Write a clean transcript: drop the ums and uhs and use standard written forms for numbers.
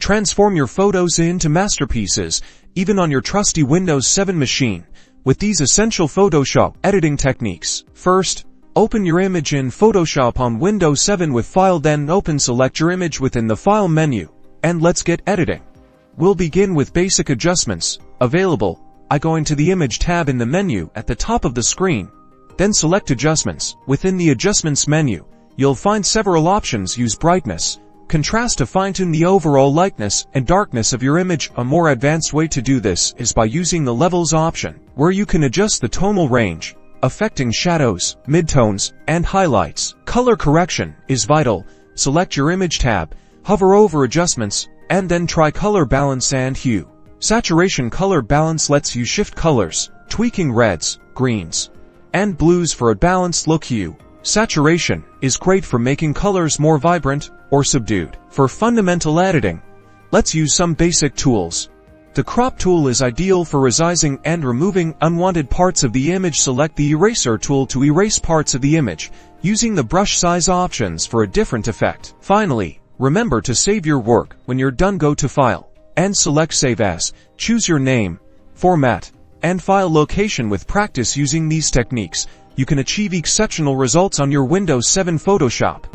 Transform your photos into masterpieces, even on your trusty Windows 7 machine, with these essential Photoshop editing techniques. First, open your image in Photoshop on Windows 7 with File, then select your image within the File menu, and let's get editing. We'll begin with basic adjustments, available. I go into the Image tab in the menu at the top of the screen, then select Adjustments. Within the Adjustments menu, you'll find several options. Use brightness, contrast to fine-tune the overall lightness and darkness of your image. A more advanced way to do this is by using the Levels option, where you can adjust the tonal range, affecting shadows, midtones, and highlights. Color correction is vital. Select your Image tab, hover over Adjustments, and then try Color Balance and Hue. Saturation color balance lets you shift colors, tweaking reds, greens, and blues for a balanced look. Hue saturation is great for making colors more vibrant or subdued. For fundamental editing, let's use some basic tools. The crop tool is ideal for resizing and removing unwanted parts of the image. Select the eraser tool to erase parts of the image, using the brush size options for a different effect. Finally, remember to save your work. When you're done, go to File and select Save As. Choose your name, format, and file location. With practice using these techniques, you can achieve exceptional results on your Windows 7 Photoshop.